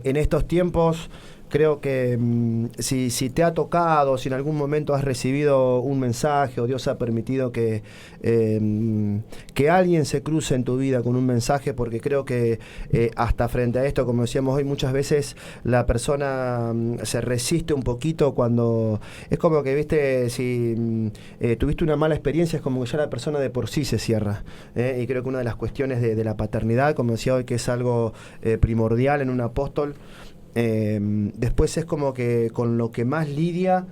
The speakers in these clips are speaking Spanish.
en estos tiempos creo que si te ha tocado, si en algún momento has recibido un mensaje o Dios ha permitido que alguien se cruce en tu vida con un mensaje, porque creo que hasta frente a esto, como decíamos hoy, muchas veces la persona se resiste un poquito cuando es como que, viste, si tuviste una mala experiencia, es como que ya la persona de por sí se cierra. Y creo que una de las cuestiones de la paternidad, como decía hoy, que es algo primordial en un apóstol, después es como que con lo que más lidia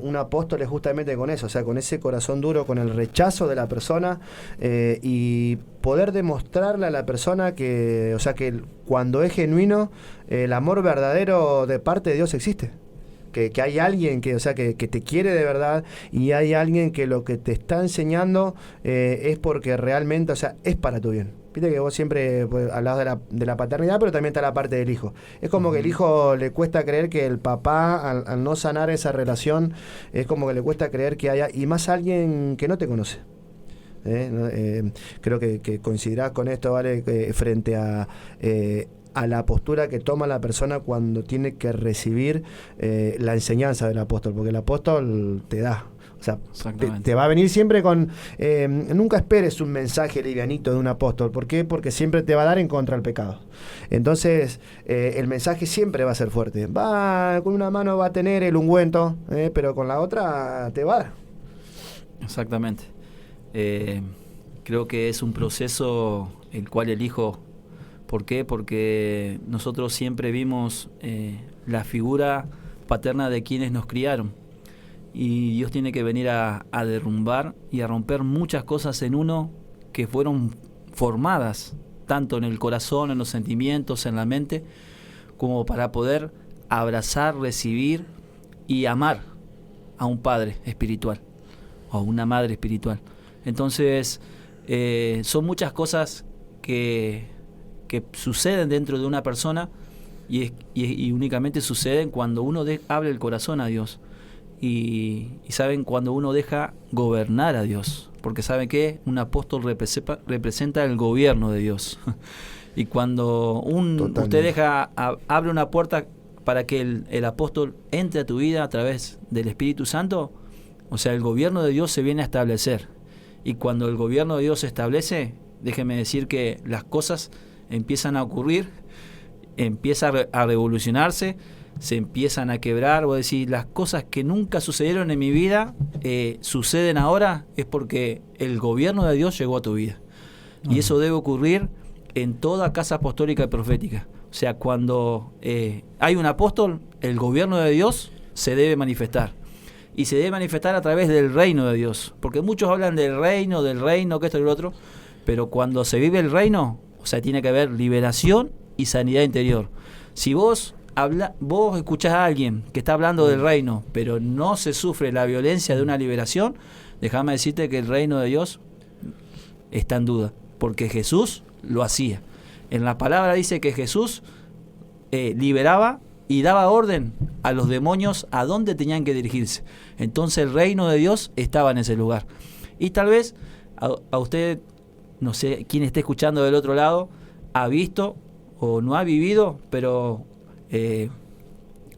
un apóstol es justamente con eso, o sea, con ese corazón duro, con el rechazo de la persona, y poder demostrarle a la persona que, o sea, que cuando es genuino, el amor verdadero de parte de Dios existe. Que hay alguien que, o sea, que te quiere de verdad, y hay alguien que lo que te está enseñando es porque realmente, o sea, es para tu bien. Viste que vos siempre pues, hablabas de la paternidad, pero también está la parte del hijo. Es como que el hijo le cuesta creer que el papá, al no sanar esa relación, es como que le cuesta creer que haya, y más alguien que no te conoce. Creo que coincidirás con esto, ¿vale? Frente a la postura que toma la persona cuando tiene que recibir la enseñanza del apóstol, porque el apóstol te da. O sea, te va a venir siempre con... nunca esperes un mensaje livianito de un apóstol. ¿Por qué? Porque siempre te va a dar en contra del pecado. Entonces, el mensaje siempre va a ser fuerte. Con una mano va a tener el ungüento, pero con la otra te va a dar. Exactamente. Creo que es un proceso el cual elijo. ¿Por qué? Porque nosotros siempre vimos la figura paterna de quienes nos criaron. Y Dios tiene que venir a derrumbar y a romper muchas cosas en uno que fueron formadas, tanto en el corazón, en los sentimientos, en la mente, como para poder abrazar, recibir y amar a un padre espiritual o a una madre espiritual. Entonces, son muchas cosas que suceden dentro de una persona y únicamente suceden cuando uno abre el corazón a Dios. Y saben, cuando uno deja gobernar a Dios, porque saben que un apóstol representa el gobierno de Dios. Y cuando usted abre una puerta para que el apóstol entre a tu vida a través del Espíritu Santo, o sea, el gobierno de Dios se viene a establecer. Y cuando el gobierno de Dios se establece, déjeme decir que las cosas empiezan a ocurrir, empieza a revolucionarse, se empiezan a quebrar. Voy a decir, las cosas que nunca sucedieron en mi vida suceden ahora, es porque el gobierno de Dios llegó a tu vida. Y eso debe ocurrir en toda casa apostólica y profética. O sea, cuando hay un apóstol, el gobierno de Dios se debe manifestar. Y se debe manifestar a través del reino de Dios. Porque muchos hablan del reino, que esto y lo otro. Pero cuando se vive el reino, o sea, tiene que haber liberación y sanidad interior. Si vos escuchás a alguien que está hablando del reino, pero no se sufre la violencia de una liberación, déjame decirte que el reino de Dios está en duda, porque Jesús lo hacía. En la palabra dice que Jesús liberaba y daba orden a los demonios a dónde tenían que dirigirse. Entonces el reino de Dios estaba en ese lugar. Y tal vez a usted, no sé quién esté escuchando del otro lado, ha visto o no ha vivido, pero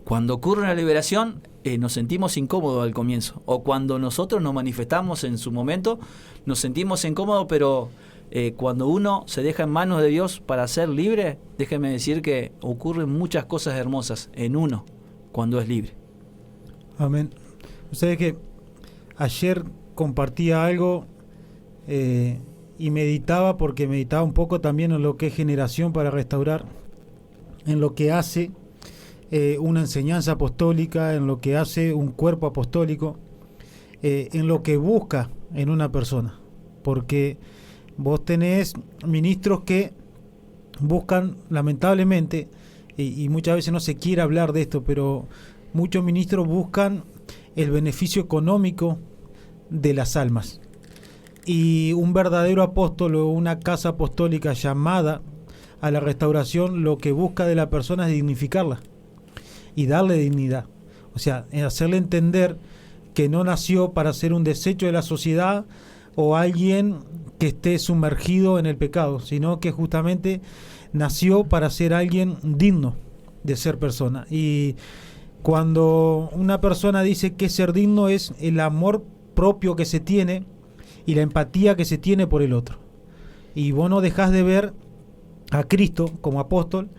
cuando ocurre una liberación nos sentimos incómodos al comienzo, o cuando nosotros nos manifestamos en su momento nos sentimos incómodos, pero cuando uno se deja en manos de Dios para ser libre, déjeme decir que ocurren muchas cosas hermosas en uno cuando es libre. Amén. Ustedes que ayer compartía algo y meditaba, porque meditaba un poco también en lo que es Generación para Restaurar, en lo que hace una enseñanza apostólica, en lo que hace un cuerpo apostólico, en lo que busca en una persona. Porque vos tenés ministros que buscan, lamentablemente, y muchas veces no se quiere hablar de esto, pero muchos ministros buscan el beneficio económico de las almas. Y un verdadero apóstol o una casa apostólica llamada a la restauración, lo que busca de la persona es dignificarla y darle dignidad. O sea, hacerle entender que no nació para ser un desecho de la sociedad o alguien que esté sumergido en el pecado, sino que justamente nació para ser alguien digno, de ser persona. Y cuando una persona dice que ser digno es el amor propio que se tiene y la empatía que se tiene por el otro. Y vos no dejás de ver a Cristo como apóstol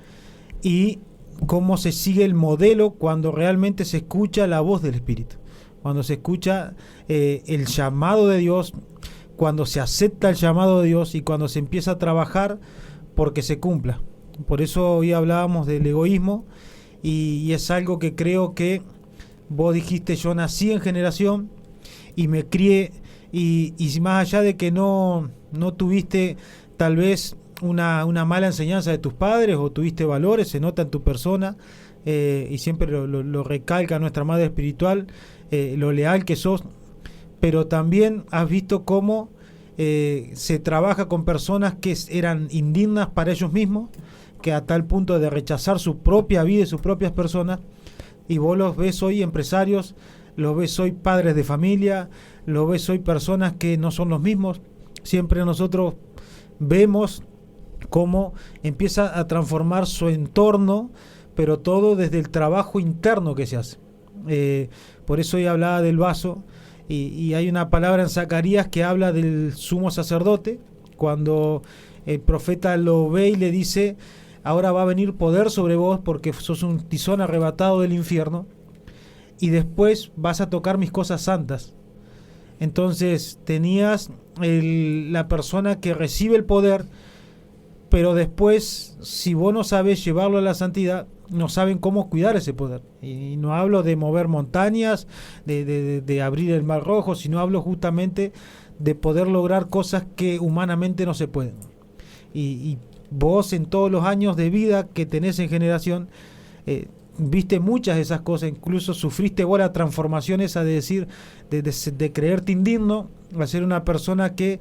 y cómo se sigue el modelo cuando realmente se escucha la voz del Espíritu, cuando se escucha el llamado de Dios, cuando se acepta el llamado de Dios y cuando se empieza a trabajar porque se cumpla. Por eso hoy hablábamos del egoísmo y es algo que creo que vos dijiste: yo nací en generación y me crié, y más allá de que no tuviste tal vez una mala enseñanza de tus padres o tuviste valores, se nota en tu persona, y siempre lo recalca nuestra madre espiritual, lo leal que sos, pero también has visto cómo se trabaja con personas que eran indignas para ellos mismos, que a tal punto de rechazar su propia vida y sus propias personas, y vos los ves hoy empresarios, los ves hoy padres de familia, los ves hoy personas que no son los mismos. Siempre nosotros vemos cómo empieza a transformar su entorno, pero todo desde el trabajo interno que se hace. Por eso hoy hablaba del vaso, y hay una palabra en Zacarías que habla del sumo sacerdote, cuando el profeta lo ve y le dice: ahora va a venir poder sobre vos porque sos un tizón arrebatado del infierno, y después vas a tocar mis cosas santas. Entonces tenías la persona que recibe el poder, pero después, si vos no sabés llevarlo a la santidad, no saben cómo cuidar ese poder. Y no hablo de mover montañas, de abrir el mar rojo, sino hablo justamente de poder lograr cosas que humanamente no se pueden. Y vos, en todos los años de vida que tenés en generación, viste muchas de esas cosas, incluso sufriste vos la transformación esa de decir, de creerte indigno, a ser una persona que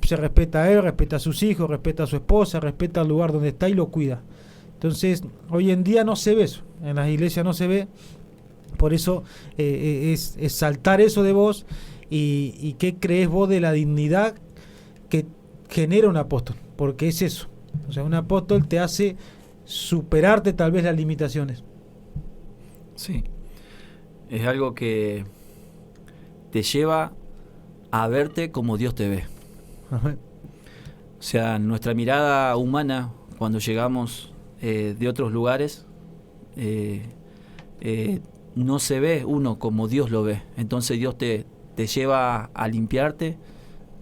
se respeta a él, respeta a sus hijos, respeta a su esposa, respeta el lugar donde está y lo cuida. Entonces, hoy en día no se ve eso, en las iglesias no se ve. Por eso es saltar eso de vos, y qué crees vos de la dignidad que genera un apóstol, porque es eso. O sea, un apóstol te hace superarte tal vez las limitaciones. Sí, es algo que te lleva a verte como Dios te ve. Ajá. O sea, nuestra mirada humana, cuando llegamos de otros lugares, no se ve uno como Dios lo ve. Entonces Dios te lleva a limpiarte,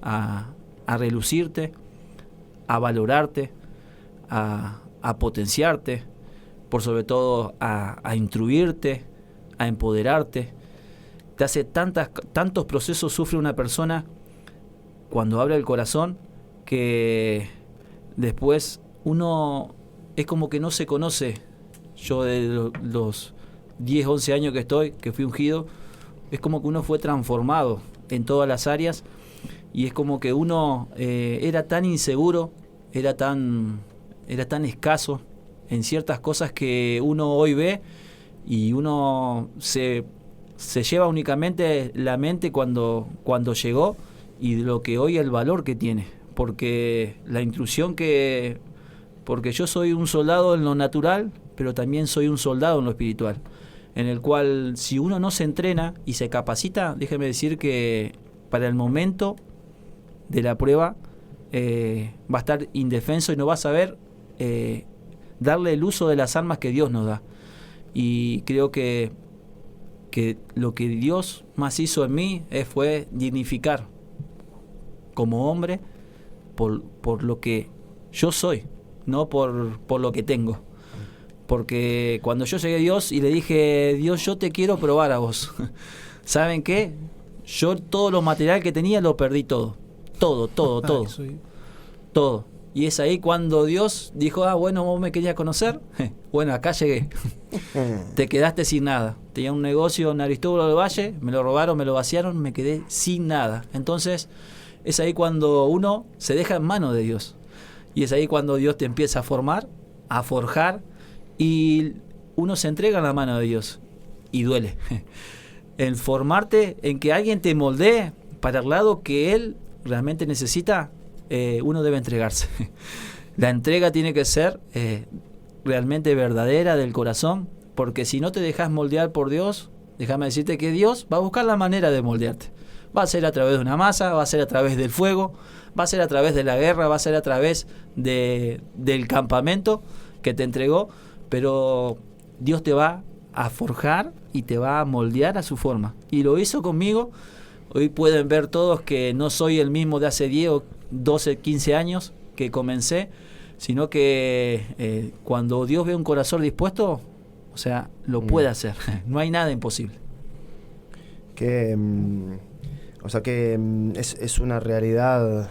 a relucirte, a valorarte, a potenciarte, por sobre todo a instruirte, a empoderarte. Te hace tantos procesos, sufre una persona cuando abre el corazón, que después uno es como que no se conoce. Yo de los 10, 11 años que fui ungido, es como que uno fue transformado en todas las áreas, y es como que uno era tan inseguro, era tan escaso en ciertas cosas que uno hoy ve, y uno se lleva únicamente la mente cuando llegó, y lo que hoy el valor que tiene, porque la instrucción porque yo soy un soldado en lo natural, pero también soy un soldado en lo espiritual, en el cual si uno no se entrena y se capacita, déjeme decir que para el momento de la prueba va a estar indefenso y no va a saber darle el uso de las armas que Dios nos da. Y creo que lo que Dios más hizo en mí fue dignificar como hombre por lo que yo soy, no por lo que tengo. Porque cuando yo llegué a Dios y le dije: Dios, yo te quiero probar a vos, ¿saben qué? Yo todo lo material que tenía lo perdí todo. Todo. Y es ahí cuando Dios dijo: bueno, vos me querías conocer, bueno, acá llegué. Te quedaste sin nada. Tenía un negocio en Aristóbulo del Valle, me lo robaron, me lo vaciaron, me quedé sin nada. Entonces es ahí cuando uno se deja en manos de Dios, y es ahí cuando Dios te empieza a formar, a forjar, y uno se entrega en la mano de Dios, y duele en formarte, en que alguien te moldee para el lado que Él realmente necesita. Uno debe entregarse. La entrega tiene que ser realmente verdadera del corazón, porque si no te dejas moldear por Dios, déjame decirte que Dios va a buscar la manera de moldearte. Va a ser a través de una masa, va a ser a través del fuego, va a ser a través de la guerra, va a ser a través del campamento que te entregó, pero Dios te va a forjar y te va a moldear a su forma. Y lo hizo conmigo. Hoy pueden ver todos que no soy el mismo de hace 10 o 12, 15 años que comencé, sino que cuando Dios ve un corazón dispuesto, o sea, lo puede hacer. No hay nada imposible. Que, o sea que es una realidad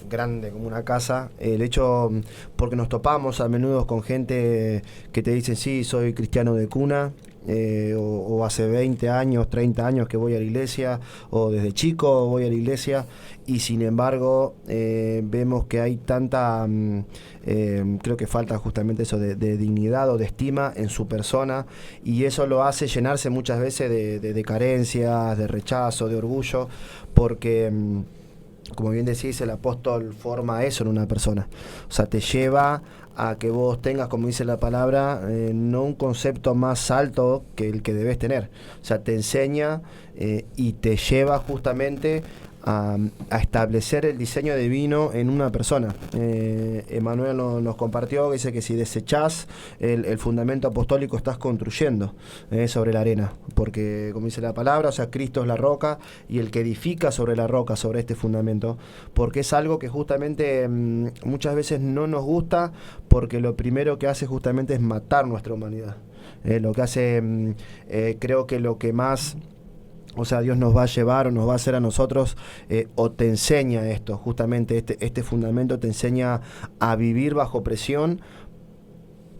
grande como una casa. El hecho, porque nos topamos a menudo con gente que te dicen, sí, soy cristiano de cuna, o hace 20 años, 30 años que voy a la iglesia, o desde chico voy a la iglesia, y sin embargo vemos que hay tanta, creo que falta justamente eso de dignidad o de estima en su persona, y eso lo hace llenarse muchas veces de carencias, de rechazo, de orgullo, porque como bien decís, el apóstol forma eso en una persona. O sea, te lleva a que vos tengas, como dice la palabra, no un concepto más alto que el que debes tener. O sea, te enseña y te lleva justamente a establecer el diseño divino en una persona. Emanuel nos compartió que dice que si desechás el fundamento apostólico estás construyendo sobre la arena, porque como dice la palabra, o sea, Cristo es la roca y el que edifica sobre la roca, sobre este fundamento, porque es algo que justamente muchas veces no nos gusta, porque lo primero que hace justamente es matar nuestra humanidad. Lo que hace, creo que lo que más, o sea, Dios nos va a llevar o nos va a hacer a nosotros, o te enseña esto, justamente este fundamento te enseña a vivir bajo presión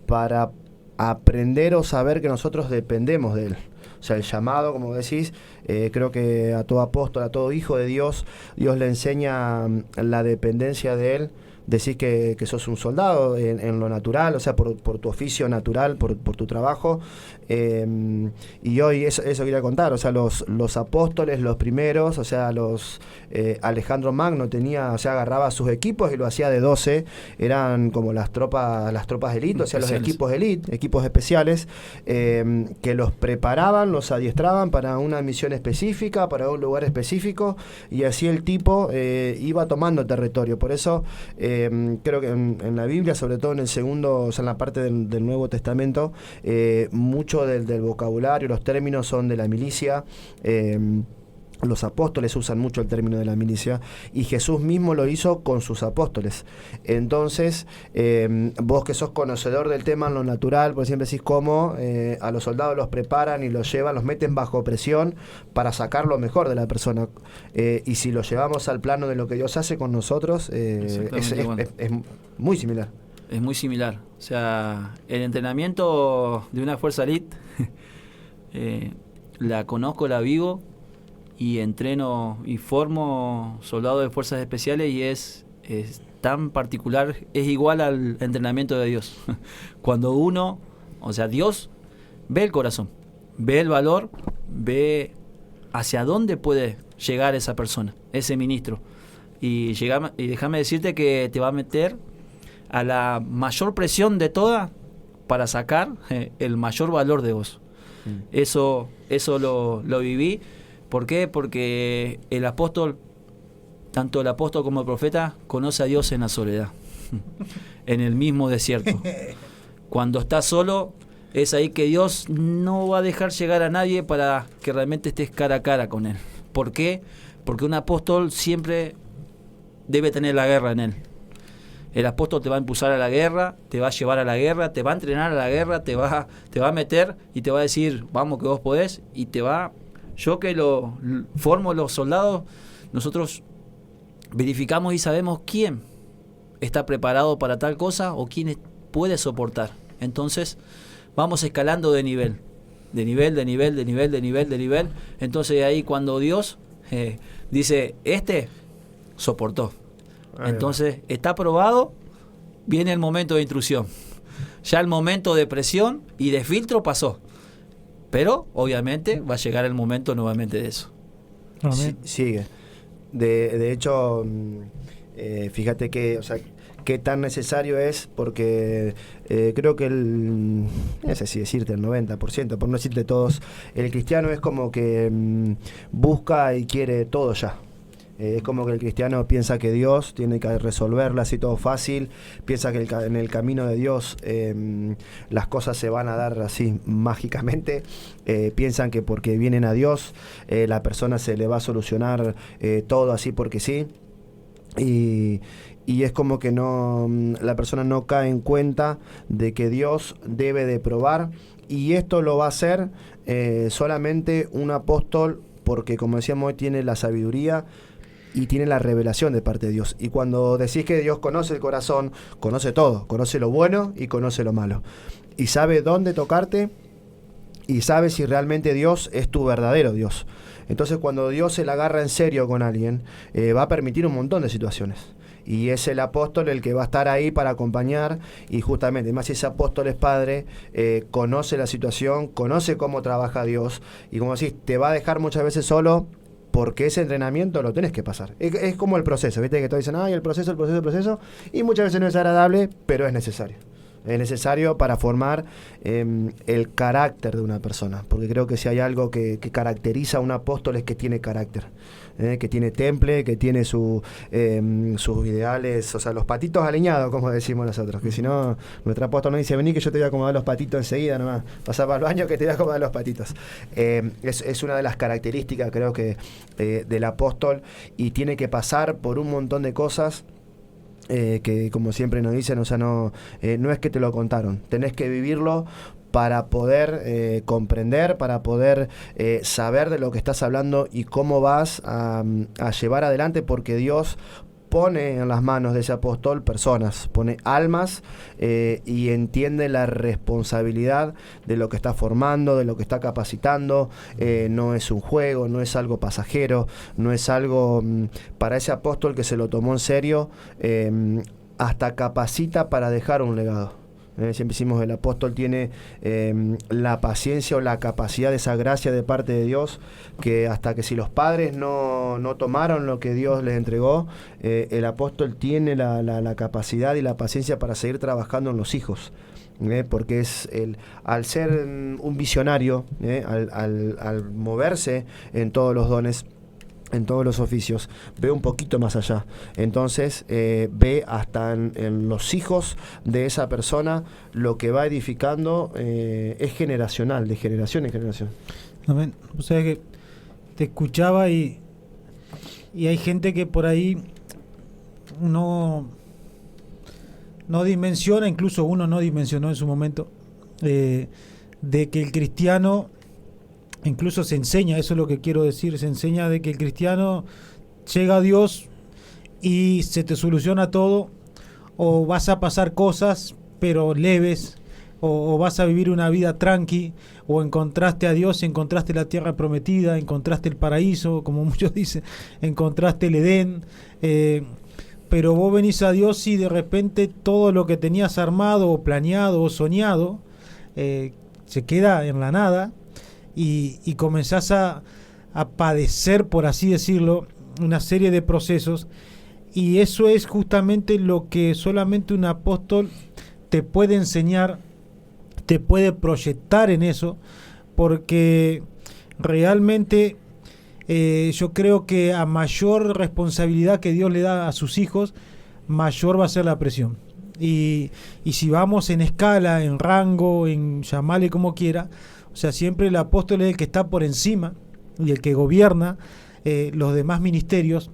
para aprender o saber que nosotros dependemos de Él. O sea, el llamado, como decís, creo que a todo apóstol, a todo hijo de Dios, Dios le enseña la dependencia de Él. Decís que sos un soldado en lo natural, o sea, por tu oficio natural, por tu trabajo. Y hoy eso quería contar, o sea, los apóstoles, los primeros, o sea, Alejandro Magno tenía, o sea, agarraba sus equipos y lo hacía de 12, eran como las tropas de élite, o sea, los equipos élite, equipos especiales, que los preparaban, los adiestraban para una misión específica, para un lugar específico, y así el tipo iba tomando territorio. Por eso creo que en la Biblia, sobre todo en el segundo, o sea, en la parte del Nuevo Testamento, mucho del vocabulario, los términos son de la milicia. Los apóstoles usan mucho el término de la milicia, y Jesús mismo lo hizo con sus apóstoles. Entonces, vos que sos conocedor del tema en lo natural, por siempre decís cómo a los soldados los preparan y los llevan, los meten bajo presión para sacar lo mejor de la persona. Y si lo llevamos al plano de lo que Dios hace con nosotros, es muy similar. Es muy similar. O sea, el entrenamiento de una fuerza elite, la conozco, la vivo, y entreno y formo soldados de fuerzas especiales, y es tan particular, es igual al entrenamiento de Dios. Cuando uno, o sea, Dios ve el corazón, ve el valor, ve hacia dónde puede llegar esa persona, ese ministro, y déjame decirte que te va a meter a la mayor presión de todas para sacar el mayor valor de vos. Eso lo viví. ¿Por qué? Porque el apóstol, tanto el apóstol como el profeta, conoce a Dios en la soledad, en el mismo desierto. Cuando está solo, es ahí que Dios no va a dejar llegar a nadie para que realmente estés cara a cara con Él. ¿Por qué? Porque un apóstol siempre debe tener la guerra en él. El apóstol te va a impulsar a la guerra, te va a llevar a la guerra, te va a entrenar a la guerra, te va a meter y te va a decir, vamos que vos podés, y te va... Yo que formo los soldados, nosotros verificamos y sabemos quién está preparado para tal cosa o quién puede soportar. Entonces vamos escalando de nivel. Entonces ahí cuando Dios dice, soportó. Entonces está probado, viene el momento de intrusión. Ya el momento de presión y de filtro pasó. Pero obviamente va a llegar el momento nuevamente de eso. Sigue. De hecho, Fíjate que, o sea, qué tan necesario es, porque creo que no sé si decirte el 90%, por no decirte todos, el cristiano es como que busca y quiere todo ya. Es como que el cristiano piensa que Dios tiene que resolverla así todo fácil, piensa que en el camino de Dios las cosas se van a dar así mágicamente, piensan que porque vienen a Dios la persona se le va a solucionar todo así porque sí, y es como que la persona no cae en cuenta de que Dios debe de probar, y esto lo va a hacer solamente un apóstol, porque como decíamos hoy tiene la sabiduría y tiene la revelación de parte de Dios. Y cuando decís que Dios conoce el corazón, conoce todo, conoce lo bueno y conoce lo malo, y sabe dónde tocarte, y sabe si realmente Dios es tu verdadero Dios. Entonces cuando Dios se la agarra en serio con alguien, va a permitir un montón de situaciones, y es el apóstol el que va a estar ahí para acompañar, y justamente, más si ese apóstol es padre, conoce la situación, conoce cómo trabaja Dios, y como decís, te va a dejar muchas veces solo, porque ese entrenamiento lo tenés que pasar. Es como el proceso, ¿viste? Que todos dicen, ay, el proceso, y muchas veces no es agradable, pero es necesario. Es necesario para formar el carácter de una persona, porque creo que si hay algo que caracteriza a un apóstol es que tiene carácter, que tiene temple, que tiene sus ideales, o sea, los patitos alineados, como decimos nosotros, que si no, nuestro apóstol nos dice, vení que yo te voy a acomodar los patitos enseguida, nomás, pasá para el baño que te voy a acomodar los patitos. Es una de las características, creo que, del apóstol, y tiene que pasar por un montón de cosas. Que como siempre nos dicen, o sea, no es que te lo contaron, tenés que vivirlo para poder comprender, para poder saber de lo que estás hablando y cómo vas a llevar adelante, porque Dios pone en las manos de ese apóstol personas, pone almas, y entiende la responsabilidad de lo que está formando, de lo que está capacitando. No es un juego, no es algo pasajero, no es algo para ese apóstol que se lo tomó en serio, hasta capacita para dejar un legado. Siempre decimos, el apóstol tiene la paciencia o la capacidad de esa gracia de parte de Dios, que hasta que si los padres no tomaron lo que Dios les entregó, el apóstol tiene la capacidad y la paciencia para seguir trabajando en los hijos. Porque al ser un visionario, al moverse en todos los dones, en todos los oficios, ve un poquito más allá. Entonces ve hasta en los hijos de esa persona. Lo que va edificando es generacional, de generación en generación. Amén. O sea que te escuchaba y hay gente que por ahí no dimensiona, incluso uno no dimensionó en su momento, de que el cristiano, incluso se enseña, eso es lo que quiero decir, se enseña de que el cristiano llega a Dios y se te soluciona todo, o vas a pasar cosas pero leves, o vas a vivir una vida tranqui, o encontraste a Dios, encontraste la tierra prometida, encontraste el paraíso, como muchos dicen, encontraste el Edén, pero vos venís a Dios y de repente todo lo que tenías armado o planeado o soñado se queda en la nada. Y comenzás a padecer, por así decirlo, una serie de procesos, y eso es justamente lo que solamente un apóstol te puede enseñar, te puede proyectar en eso, porque realmente yo creo que a mayor responsabilidad que Dios le da a sus hijos, mayor va a ser la presión. Y si vamos en escala, en rango, en llamarle como quiera, o sea, siempre el apóstol es el que está por encima y el que gobierna los demás ministerios.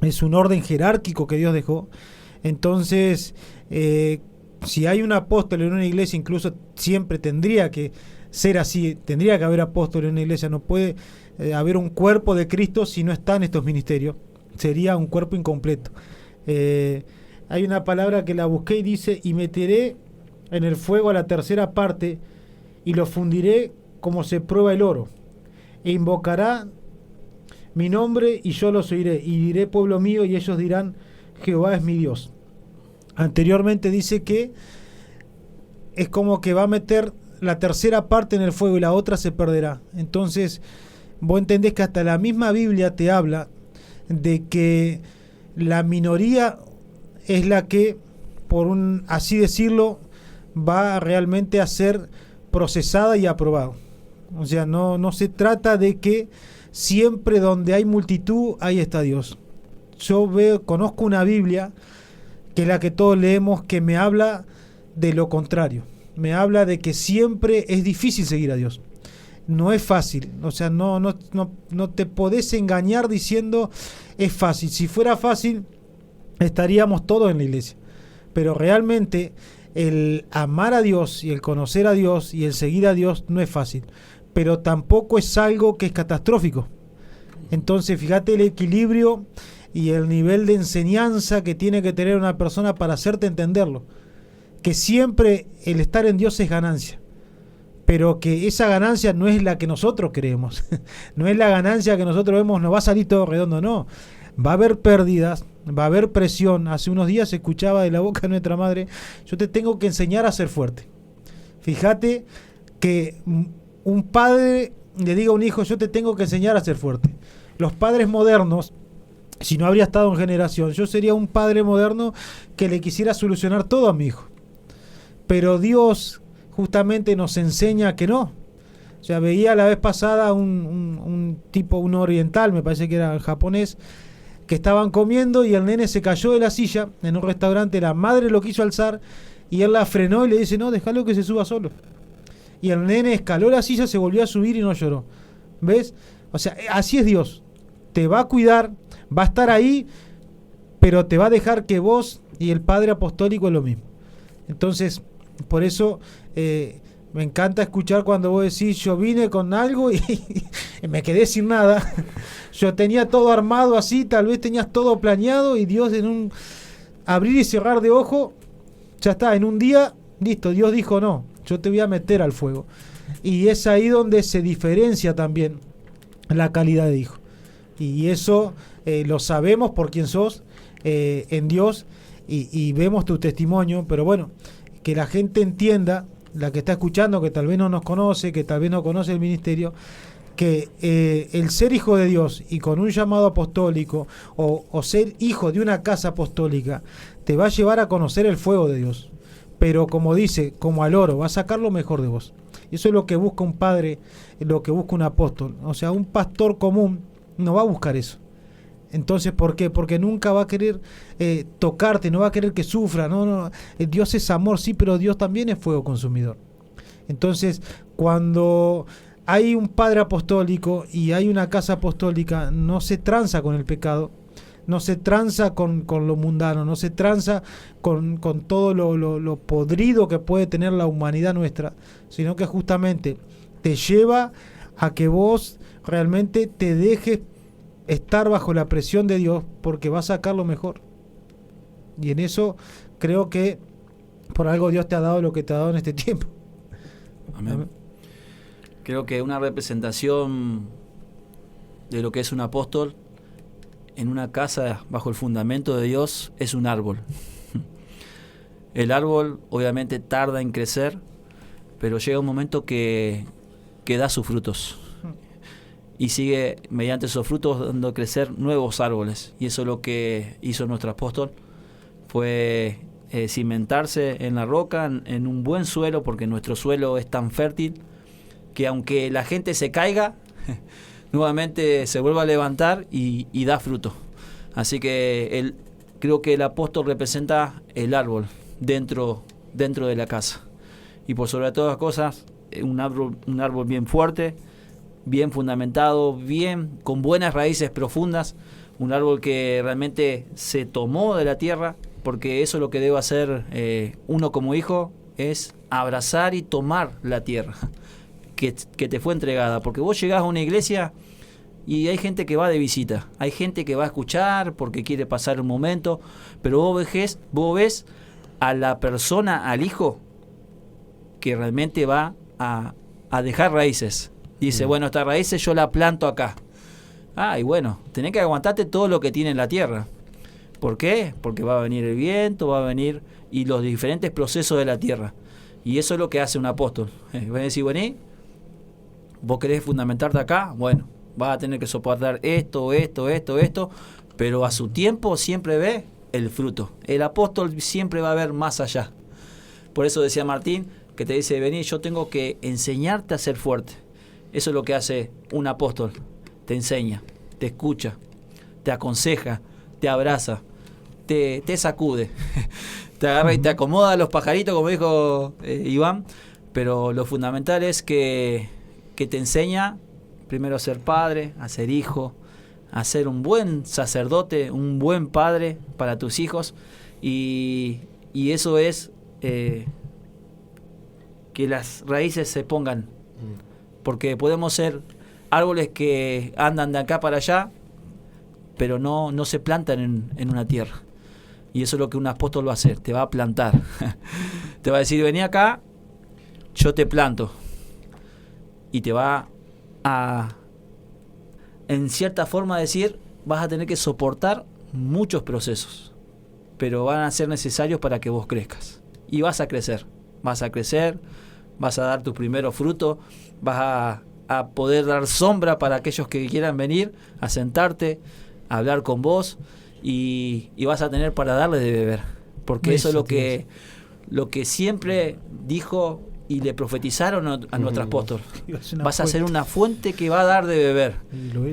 Es un orden jerárquico que Dios dejó. Entonces, si hay un apóstol en una iglesia, incluso siempre tendría que ser así, tendría que haber apóstol en una iglesia. No puede haber un cuerpo de Cristo si no están estos ministerios. Sería un cuerpo incompleto. Hay una palabra que la busqué y dice, y meteré en el fuego a la tercera parte, y lo fundiré como se prueba el oro, e invocará mi nombre y yo los oiré, y diré pueblo mío, y ellos dirán Jehová es mi Dios. Anteriormente dice que es como que va a meter la tercera parte en el fuego y la otra se perderá. Entonces vos entendés que hasta la misma Biblia te habla de que la minoría es la que, así decirlo, va realmente a ser procesada y aprobada. O sea, no se trata de que siempre donde hay multitud, ahí está Dios. Yo conozco una Biblia, que es la que todos leemos, que me habla de lo contrario. Me habla de que siempre es difícil seguir a Dios. No es fácil. O sea, no te podés engañar diciendo es fácil. Si fuera fácil, estaríamos todos en la iglesia. Pero realmente el amar a Dios y el conocer a Dios y el seguir a Dios no es fácil. Pero tampoco es algo que es catastrófico. Entonces, fíjate el equilibrio y el nivel de enseñanza que tiene que tener una persona para hacerte entenderlo. Que siempre el estar en Dios es ganancia. Pero que esa ganancia no es la que nosotros creemos. No es la ganancia que nosotros vemos, nos va a salir todo redondo, no. Va a haber pérdidas, va a haber presión. Hace unos días se escuchaba de la boca de nuestra madre: yo te tengo que enseñar a ser fuerte. Fíjate que un padre le diga a un hijo: yo te tengo que enseñar a ser fuerte. Los padres modernos, si no habría estado en generación, yo sería un padre moderno que le quisiera solucionar todo a mi hijo. Pero Dios justamente nos enseña que no. O sea, veía la vez pasada un tipo, un oriental, me parece que era japonés, que estaban comiendo y el nene se cayó de la silla en un restaurante. La madre lo quiso alzar y él la frenó y le dice: no, déjalo que se suba solo. Y el nene escaló la silla, se volvió a subir y no lloró. ¿Ves? O sea, así es Dios. Te va a cuidar, va a estar ahí, pero te va a dejar que vos y el Padre Apostólico es lo mismo. Entonces, por eso me encanta escuchar cuando vos decís: yo vine con algo y me quedé sin nada. Yo tenía todo armado así, tal vez tenías todo planeado, y Dios, en un abrir y cerrar de ojo, ya está, en un día, listo, Dios dijo: no, yo te voy a meter al fuego. Y es ahí donde se diferencia también la calidad de hijo. Y eso lo sabemos por quién sos en Dios, y vemos tu testimonio. Pero bueno, que la gente entienda, la que está escuchando, que tal vez no nos conoce, que tal vez no conoce el ministerio, que el ser hijo de Dios y con un llamado apostólico, o ser hijo de una casa apostólica, te va a llevar a conocer el fuego de Dios. Pero como dice, como al oro, va a sacar lo mejor de vos. Y eso es lo que busca un padre, lo que busca un apóstol. O sea, un pastor común no va a buscar eso. Entonces, ¿por qué? Porque nunca va a querer tocarte, no va a querer que sufra. No. Dios es amor, sí, pero Dios también es fuego consumidor. Entonces, cuando hay un padre apostólico y hay una casa apostólica, no se tranza con el pecado, no se tranza con lo mundano, no se tranza con todo lo podrido que puede tener la humanidad nuestra, sino que justamente te lleva a que vos realmente te dejes estar bajo la presión de Dios, porque va a sacar lo mejor. Y en eso creo que por algo Dios te ha dado lo que te ha dado en este tiempo. Amén. Amén. Creo que una representación de lo que es un apóstol en una casa bajo el fundamento de Dios es un árbol. El árbol obviamente tarda en crecer, pero llega un momento que da sus frutos. Y sigue mediante esos frutos dando crecer nuevos árboles. Y eso es lo que hizo nuestro apóstol. Fue cimentarse en la roca, en un buen suelo, porque nuestro suelo es tan fértil que aunque la gente se caiga, nuevamente se vuelve a levantar y da fruto. Así que creo que el apóstol representa el árbol dentro de la casa. Y por sobre todas las cosas, un árbol bien fuerte, bien fundamentado, con buenas raíces profundas, un árbol que realmente se tomó de la tierra, porque eso es lo que debe hacer uno como hijo, es abrazar y tomar la tierra que te fue entregada. Porque vos llegás a una iglesia y hay gente que va de visita, hay gente que va a escuchar porque quiere pasar un momento, pero vos ves a la persona, al hijo, que realmente va a dejar raíces. Dice, bueno, estas raíces yo la planto acá. Y bueno, tenés que aguantarte todo lo que tiene en la tierra. ¿Por qué? Porque va a venir el viento, va a venir y los diferentes procesos de la tierra. Y eso es lo que hace un apóstol. Vas a decir, bueno, ¿vos querés fundamentarte acá? Bueno, vas a tener que soportar esto, pero a su tiempo siempre ve el fruto. El apóstol siempre va a ver más allá. Por eso decía Martín, que te dice, vení, yo tengo que enseñarte a ser fuerte. Eso es lo que hace un apóstol. Te enseña, te escucha, te aconseja, te abraza, te sacude, te agarra y te acomoda a los pajaritos, como dijo Iván, pero lo fundamental es que te enseña primero a ser padre, a ser hijo, a ser un buen sacerdote, un buen padre para tus hijos, y eso es que las raíces se pongan, porque podemos ser árboles que andan de acá para allá, pero no se plantan en una tierra. Y eso es lo que un apóstol va a hacer, te va a plantar. Te va a decir, vení acá, yo te planto. Y te va a, en cierta forma decir, vas a tener que soportar muchos procesos, pero van a ser necesarios para que vos crezcas. Y vas a crecer, vas a dar tus primeros frutos, vas a poder dar sombra para aquellos que quieran venir a sentarte, a hablar con vos, y vas a tener para darles de beber, porque eso es lo que siempre dijo y le profetizaron a nuestro apóstol. Vas a ser una fuente que va a dar de beber,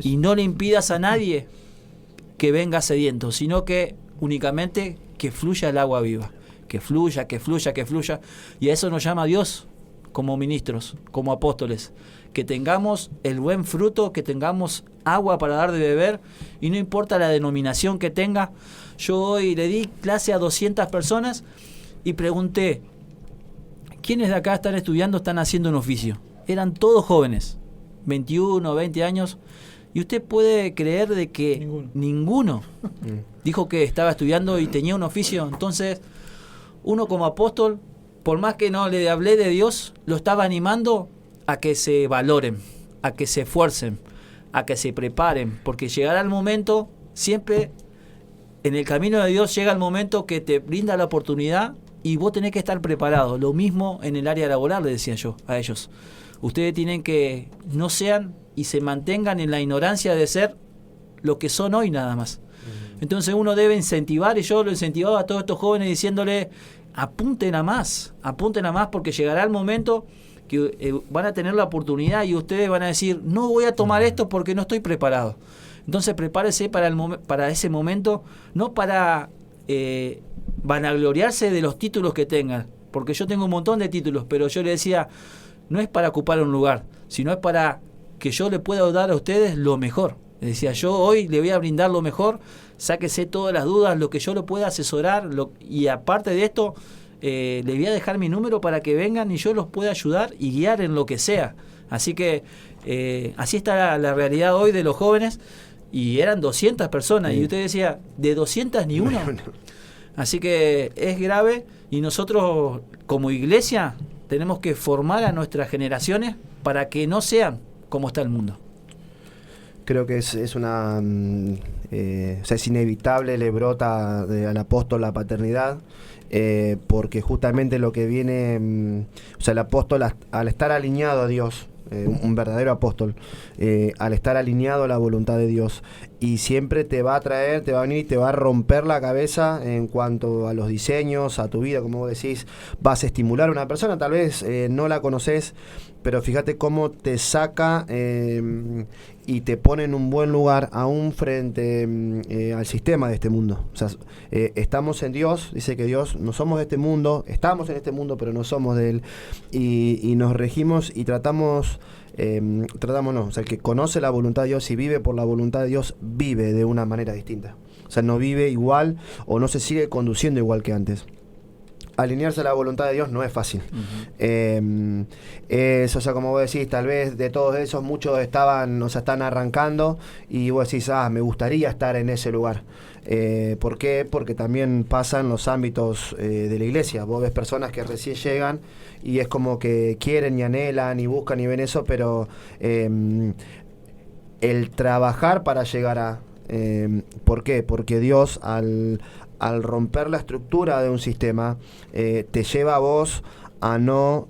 y no le impidas a nadie que venga sediento, sino que únicamente que fluya el agua viva, que fluya, y a eso nos llama Dios como ministros, como apóstoles, que tengamos el buen fruto, que tengamos agua para dar de beber, y no importa la denominación que tenga. Yo hoy le di clase a 200 personas y pregunté, ¿quiénes de acá están estudiando, están haciendo un oficio? Eran todos jóvenes, 21, 20 años, y usted puede creer de que ninguno dijo que estaba estudiando y tenía un oficio. Entonces, uno como apóstol, por más que no le hablé de Dios, lo estaba animando a que se valoren, a que se esfuercen, a que se preparen, porque llegará el momento, siempre en el camino de Dios llega el momento que te brinda la oportunidad y vos tenés que estar preparado. Lo mismo en el área laboral, le decía yo a ellos. Ustedes tienen que no sean y se mantengan en la ignorancia de ser lo que son hoy nada más. Entonces uno debe incentivar, y yo lo incentivaba a todos estos jóvenes diciéndole, apunten a más, porque llegará el momento que van a tener la oportunidad y ustedes van a decir, no voy a tomar esto porque no estoy preparado. Entonces prepárese para ese momento, no para vanagloriarse de los títulos que tengan, porque yo tengo un montón de títulos, pero yo le decía, no es para ocupar un lugar, sino es para que yo le pueda dar a ustedes lo mejor. Les decía, yo hoy le voy a brindar lo mejor, sáquese todas las dudas, lo que yo lo pueda asesorar, y aparte de esto, le voy a dejar mi número para que vengan y yo los pueda ayudar y guiar en lo que sea. Así que así está la realidad hoy de los jóvenes, y eran 200 personas, y usted decía, de 200 ni una. Así que es grave, y nosotros como iglesia tenemos que formar a nuestras generaciones para que no sean como está el mundo. Creo que es una... o sea, es inevitable, le brota al apóstol la paternidad, porque justamente lo que viene... o sea, el apóstol al estar alineado a Dios, un verdadero apóstol, al estar alineado a la voluntad de Dios, y siempre te va a traer, te va a venir y te va a romper la cabeza en cuanto a los diseños, a tu vida, como vos decís, vas a estimular a una persona, tal vez no la conoces, pero fíjate cómo te saca y te pone en un buen lugar aún frente al sistema de este mundo. O sea, estamos en Dios, dice que Dios, no somos de este mundo, estamos en este mundo, pero no somos de él, y nos regimos y tratamos no, o sea, el que conoce la voluntad de Dios y vive por la voluntad de Dios, vive de una manera distinta. O sea, no vive igual o no se sigue conduciendo igual que antes. Alinearse a la voluntad de Dios no es fácil. O sea, como vos decís, tal vez de todos esos muchos están arrancando, y vos decís, me gustaría estar en ese lugar. ¿Por qué? Porque también pasa en los ámbitos de la iglesia. Vos ves personas que recién llegan y es como que quieren y anhelan y buscan y ven eso, pero el trabajar para llegar a... ¿por qué? Porque Dios al romper la estructura de un sistema, te lleva a vos a no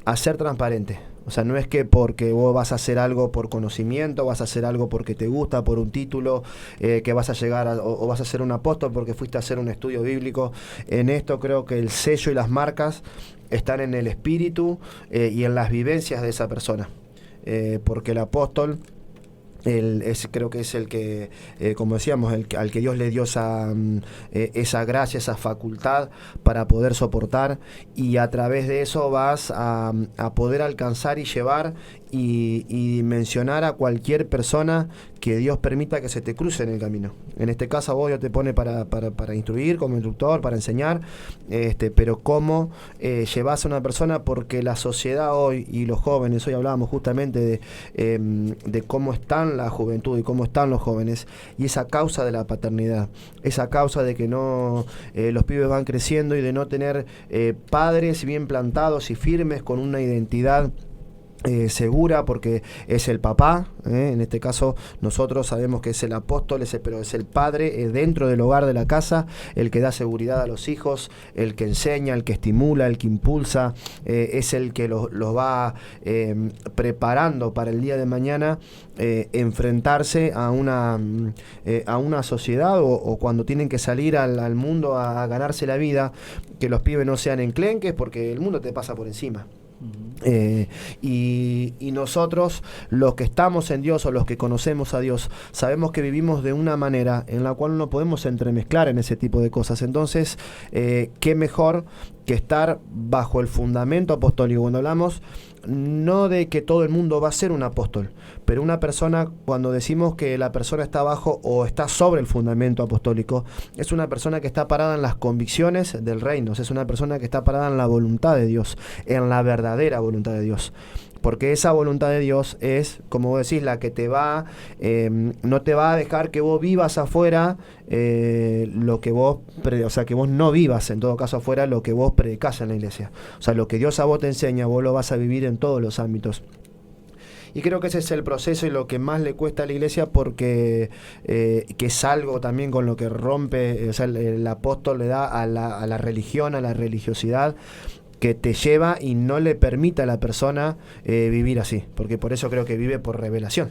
a ser transparente. O sea, no es que porque vos vas a hacer algo por conocimiento, vas a hacer algo porque te gusta, por un título, que vas a llegar o vas a ser un apóstol porque fuiste a hacer un estudio bíblico. En esto creo que el sello y las marcas están en el espíritu y en las vivencias de esa persona. Porque el apóstol creo que es el que, como decíamos, al que Dios le dio esa gracia, esa facultad para poder soportar, y a través de eso vas a poder alcanzar y llevar y mencionar a cualquier persona que Dios permita que se te cruce en el camino. En este caso a vos Dios te pone para instruir, como instructor, para enseñar, pero cómo llevas a una persona, porque la sociedad hoy y los jóvenes, hoy hablábamos justamente de cómo están la juventud y cómo están los jóvenes, y esa causa de la paternidad, esa causa de que no los pibes van creciendo y de no tener padres bien plantados y firmes con una identidad segura, porque es el papá, en este caso nosotros sabemos que es el apóstol, pero es el padre dentro del hogar de la casa, el que da seguridad a los hijos, el que enseña, el que estimula, el que impulsa, es el que los va preparando para el día de mañana enfrentarse a una sociedad o cuando tienen que salir al mundo a ganarse la vida, que los pibes no sean enclenques, porque el mundo te pasa por encima. Y nosotros, los que estamos en Dios o los que conocemos a Dios, sabemos que vivimos de una manera en la cual no podemos entremezclar en ese tipo de cosas. Entonces, qué mejor que estar bajo el fundamento apostólico. Cuando hablamos no de que todo el mundo va a ser un apóstol, pero una persona, cuando decimos que la persona está bajo o está sobre el fundamento apostólico, es una persona que está parada en las convicciones del reino, es una persona que está parada en la voluntad de Dios, en la verdadera voluntad de Dios. Porque esa voluntad de Dios es, como vos decís, la que te va, no te va a dejar que vos vivas afuera lo que vos, o sea, que vos no vivas en todo caso afuera lo que vos predicás en la iglesia. O sea, lo que Dios a vos te enseña, vos lo vas a vivir en todos los ámbitos. Y creo que ese es el proceso y lo que más le cuesta a la iglesia, porque que es algo también con lo que rompe, o sea, el apóstol le da a la religión, a la religiosidad, que te lleva y no le permite a la persona vivir así, porque por eso creo que vive por revelación.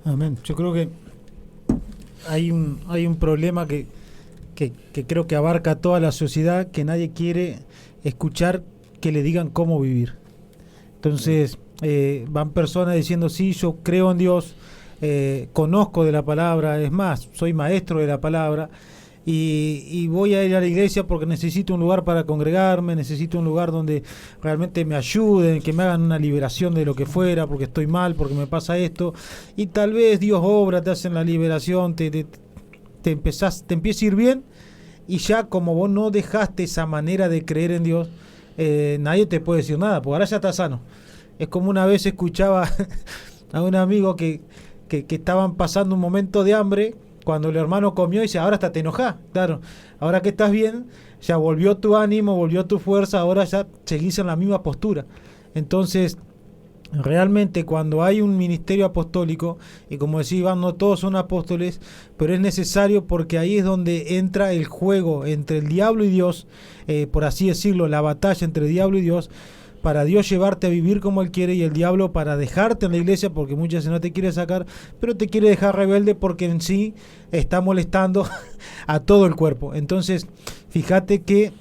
Amén. Yo creo que hay un problema que creo que abarca a toda la sociedad, que nadie quiere escuchar que le digan cómo vivir. Entonces van personas diciendo, sí, yo creo en Dios, conozco de la palabra, es más, soy maestro de la palabra, y voy a ir a la iglesia porque necesito un lugar para congregarme, necesito un lugar donde realmente me ayuden, que me hagan una liberación de lo que fuera, porque estoy mal, porque me pasa esto, y tal vez Dios obra, te hacen la liberación, te empieza a ir bien, y ya como vos no dejaste esa manera de creer en Dios, nadie te puede decir nada, porque ahora ya estás sano. Es como una vez escuchaba a un amigo que estaban pasando un momento de hambre, cuando el hermano comió, y dice, ahora hasta te enojás, claro, ahora que estás bien, ya volvió tu ánimo, volvió tu fuerza, ahora ya seguís en la misma postura. Entonces, realmente cuando hay un ministerio apostólico, y como decía Iván, no todos son apóstoles, pero es necesario, porque ahí es donde entra el juego entre el diablo y Dios, por así decirlo, la batalla entre el diablo y Dios, para Dios llevarte a vivir como Él quiere, y el diablo para dejarte en la iglesia, porque muchas veces no te quiere sacar, pero te quiere dejar rebelde, porque en sí está molestando a todo el cuerpo. Entonces, fíjate que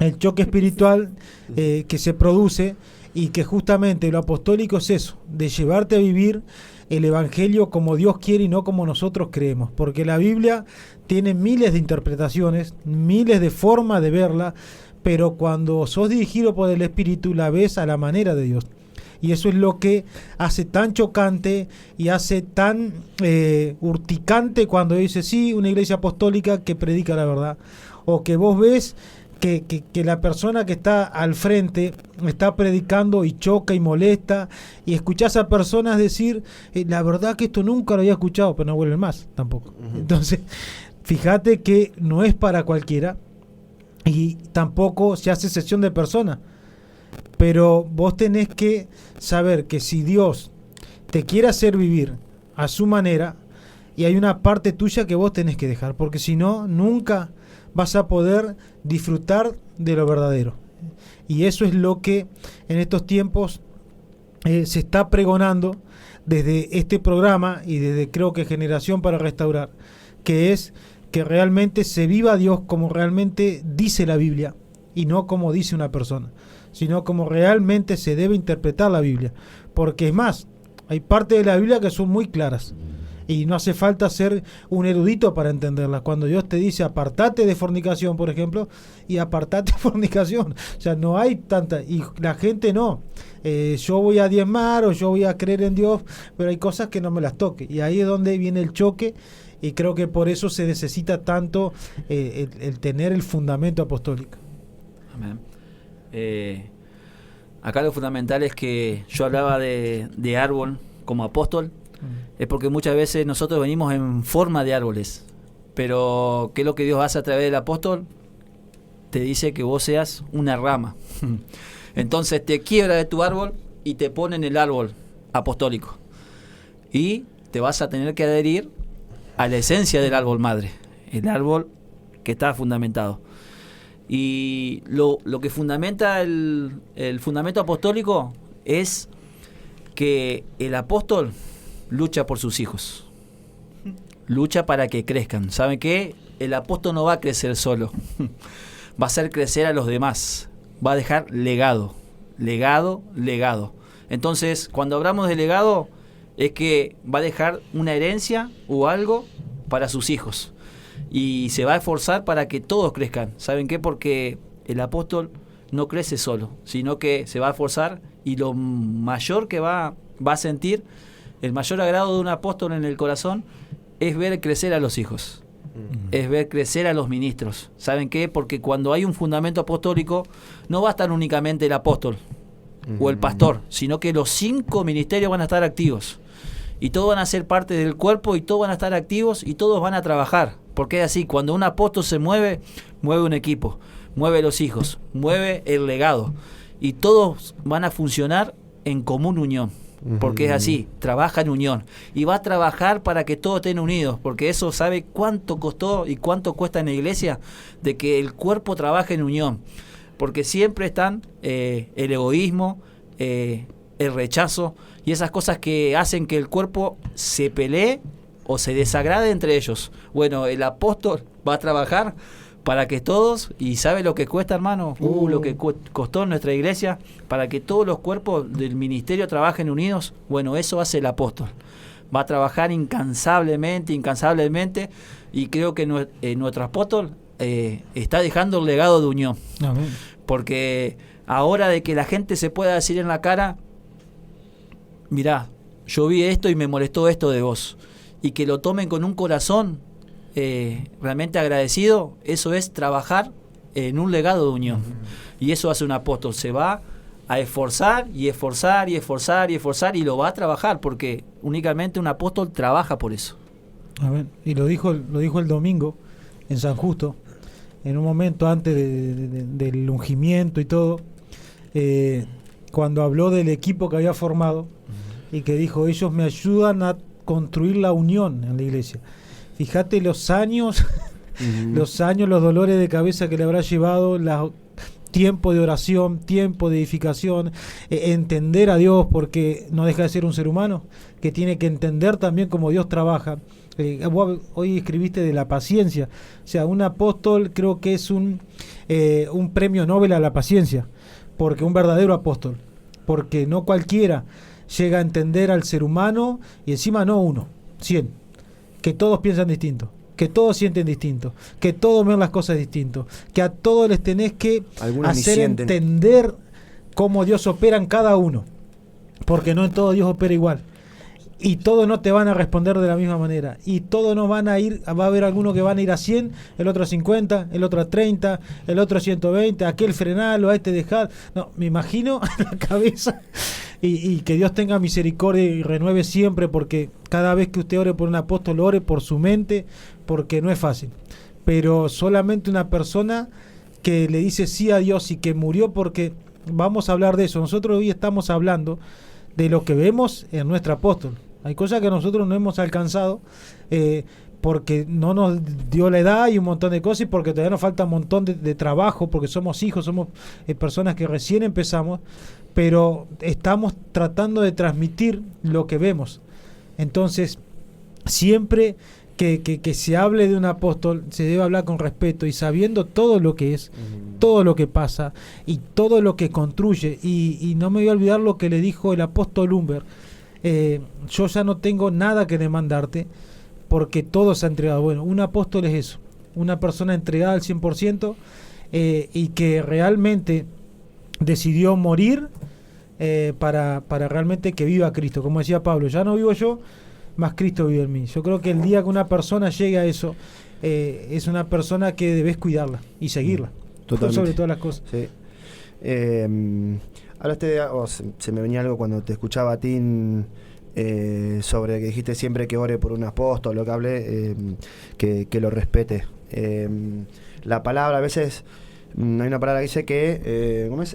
el choque espiritual que se produce, y que justamente lo apostólico es eso, de llevarte a vivir el evangelio como Dios quiere y no como nosotros creemos, porque la Biblia tiene miles de interpretaciones, miles de formas de verla, pero cuando sos dirigido por el Espíritu la ves a la manera de Dios. Y eso es lo que hace tan chocante y hace tan urticante cuando dice, sí, una iglesia apostólica que predica la verdad. O que vos ves que la persona que está al frente está predicando y choca y molesta, y escuchás a personas decir, la verdad que esto nunca lo había escuchado, pero no vuelven más tampoco. Uh-huh. Entonces, fíjate que no es para cualquiera, y tampoco se hace excepción de persona, pero vos tenés que saber que si Dios te quiere hacer vivir a su manera, y hay una parte tuya que vos tenés que dejar, porque si no, nunca vas a poder disfrutar de lo verdadero. Y eso es lo que en estos tiempos se está pregonando desde este programa y desde creo que Generación para Restaurar, que es que realmente se viva a Dios como realmente dice la Biblia y no como dice una persona, sino como realmente se debe interpretar la Biblia. Porque es más, hay partes de la Biblia que son muy claras y no hace falta ser un erudito para entenderlas. Cuando Dios te dice apartate de fornicación, por ejemplo, y apartate de fornicación, o sea, no hay tanta, y la gente no, yo voy a diezmar o yo voy a creer en Dios, pero hay cosas que no me las toque, y ahí es donde viene el choque, y creo que por eso se necesita tanto el tener el fundamento apostólico. Amén. Acá lo fundamental es que yo hablaba de árbol como apóstol, es porque muchas veces nosotros venimos en forma de árboles, pero ¿qué es lo que Dios hace a través del apóstol? Te dice que vos seas una rama. Entonces te quiebra de tu árbol y te pone en el árbol apostólico, y te vas a tener que adherir a la esencia del árbol madre, el árbol que está fundamentado. Y lo que fundamenta el fundamento apostólico es que el apóstol lucha por sus hijos, lucha para que crezcan. ¿Saben qué? El apóstol no va a crecer solo, va a hacer crecer a los demás, va a dejar legado. Entonces, cuando hablamos de legado, es que va a dejar una herencia o algo para sus hijos, y se va a esforzar para que todos crezcan. ¿Saben qué? Porque el apóstol no crece solo, sino que se va a esforzar, y lo mayor que va a sentir, el mayor agrado de un apóstol en el corazón, es ver crecer a los hijos, es ver crecer a los ministros. ¿Saben qué? Porque cuando hay un fundamento apostólico, no va a estar únicamente el apóstol o el pastor, sino que los 5 ministerios van a estar activos, y todos van a ser parte del cuerpo, y todos van a estar activos, y todos van a trabajar. Porque es así, cuando un apóstol se mueve, mueve un equipo, mueve los hijos, mueve el legado, y todos van a funcionar en común unión. Porque es así, trabaja en unión, y va a trabajar para que todos estén unidos, porque eso sabe cuánto costó y cuánto cuesta en la iglesia, de que el cuerpo trabaje en unión, porque siempre están el egoísmo, el rechazo, y esas cosas que hacen que el cuerpo se pelee o se desagrade entre ellos. Bueno, el apóstol va a trabajar para que todos, y ¿sabe lo que cuesta, hermano? Lo que costó en nuestra iglesia, para que todos los cuerpos del ministerio trabajen unidos. Bueno, eso hace el apóstol. Va a trabajar incansablemente, y creo que nuestro apóstol está dejando el legado de unión. Amén. Porque ahora de que la gente se pueda decir en la cara, mirá, yo vi esto y me molestó esto de vos, y que lo tomen con un corazón realmente agradecido, eso es trabajar en un legado de unión. Y eso hace un apóstol, se va a esforzar y lo va a trabajar, porque únicamente un apóstol trabaja por eso. Amén. Y lo dijo el domingo en San Justo, en un momento antes del ungimiento y todo, cuando habló del equipo que había formado, y que dijo, ellos me ayudan a construir la unión en la iglesia. Fíjate los años, los dolores de cabeza que le habrá llevado, tiempo de oración, tiempo de edificación, entender a Dios, porque no deja de ser un ser humano que tiene que entender también cómo Dios trabaja. Hoy escribiste de la paciencia, o sea, un apóstol creo que es un premio Nobel a la paciencia, porque un verdadero apóstol, porque no cualquiera llega a entender al ser humano, y encima no uno, 100, que todos piensan distinto, que todos sienten distinto, que todos ven las cosas distinto, que a todos les tenés que hacer entender cómo Dios opera en cada uno, porque no en todo Dios opera igual, y todos no te van a responder de la misma manera, y todos no van a ir, va a haber algunos que van a ir a 100, el otro a 50, el otro a 30, el otro a 120, aquel frenalo, a este dejar, no, me imagino en la cabeza. Y que Dios tenga misericordia y renueve siempre, porque cada vez que usted ore por un apóstol, ore por su mente, porque no es fácil. Pero solamente una persona que le dice sí a Dios y que murió, porque vamos a hablar de eso. Nosotros hoy estamos hablando de lo que vemos en nuestro apóstol. Hay cosas que nosotros no hemos alcanzado, porque no nos dio la edad y un montón de cosas, y porque todavía nos falta un montón de trabajo, porque somos hijos, somos personas que recién empezamos, pero estamos tratando de transmitir lo que vemos. Entonces, siempre que se hable de un apóstol, se debe hablar con respeto y sabiendo todo lo que es, todo lo que pasa y todo lo que construye. Y no me voy a olvidar lo que le dijo el apóstol Lumber: yo ya no tengo nada que demandarte, porque todo se ha entregado. Bueno, un apóstol es eso, una persona entregada al 100%, y que realmente decidió morir para realmente que viva Cristo. Como decía Pablo, ya no vivo yo, más Cristo vive en mí. Yo creo que el día que una persona llegue a eso, es una persona que debes cuidarla y seguirla. Totalmente. Sobre todas las cosas. Sí. Hablaste de, se me venía algo cuando te escuchaba a ti, sobre que dijiste siempre que ore por un apóstol, lo que hable, que lo respete. La palabra, a veces, hay una palabra que dice que, ¿cómo es?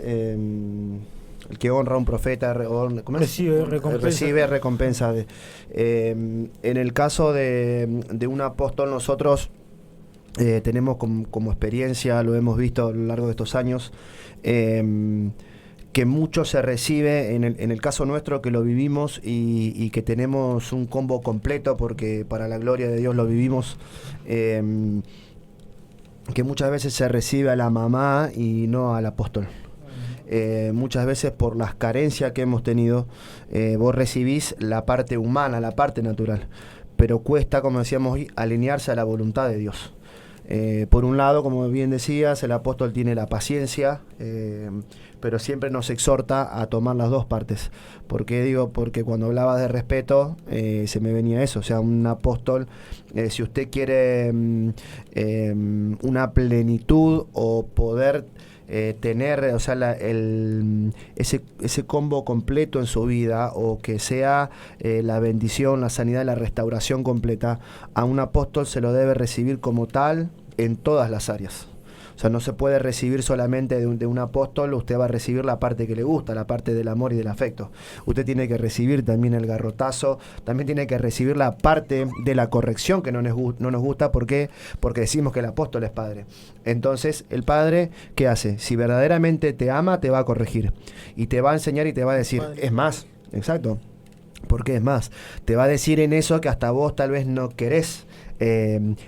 El que honra a un profeta recibe recompensa. Recibe recompensa. En el caso de un apóstol, nosotros tenemos como experiencia, lo hemos visto a lo largo de estos años, que mucho se recibe, en el caso nuestro, que lo vivimos y que tenemos un combo completo, porque para la gloria de Dios lo vivimos, que muchas veces se recibe a la mamá y no al apóstol. Muchas veces por las carencias que hemos tenido, vos recibís la parte humana, la parte natural, pero cuesta, como decíamos hoy, alinearse a la voluntad de Dios. Por un lado, como bien decías, el apóstol tiene la paciencia, pero siempre nos exhorta a tomar las dos partes. ¿Por qué digo? Porque cuando hablaba de respeto, se me venía eso. O sea, un apóstol, si usted quiere una plenitud o poder tener, o sea, ese combo completo en su vida, o que sea la bendición, la sanidad, la restauración completa, a un apóstol se lo debe recibir como tal en todas las áreas. O sea, no se puede recibir solamente de un apóstol. Usted va a recibir la parte que le gusta, la parte del amor y del afecto. Usted tiene que recibir también el garrotazo, también tiene que recibir la parte de la corrección que no nos gusta. ¿Por qué? Porque decimos que el apóstol es padre. Entonces, el padre, ¿qué hace? Si verdaderamente te ama, te va a corregir y te va a enseñar y te va a decir, es más, exacto, porque es más, te va a decir en eso que hasta vos tal vez no querés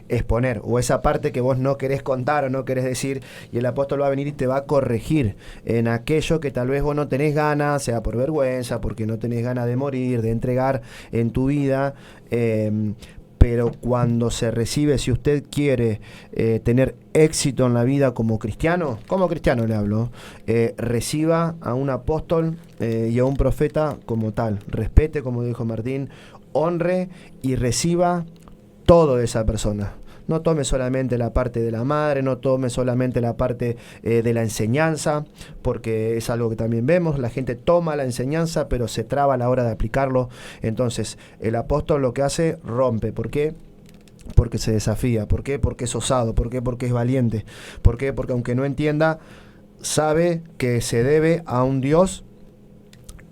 exponer, o esa parte que vos no querés contar o no querés decir, y el apóstol va a venir y te va a corregir en aquello que tal vez vos no tenés ganas, sea por vergüenza, porque no tenés ganas de morir, de entregar en tu vida, pero cuando se recibe, si usted quiere tener éxito en la vida como cristiano le hablo, reciba a un apóstol y a un profeta como tal, respete, como dijo Martín, honre y reciba todo de esa persona. No tome solamente la parte de la madre, no tome solamente la parte de la enseñanza, porque es algo que también vemos. La gente toma la enseñanza, pero se traba a la hora de aplicarlo. Entonces, el apóstol lo que hace, rompe. ¿Por qué? Porque se desafía. ¿Por qué? Porque es osado. ¿Por qué? Porque es valiente. ¿Por qué? Porque aunque no entienda, sabe que se debe a un Dios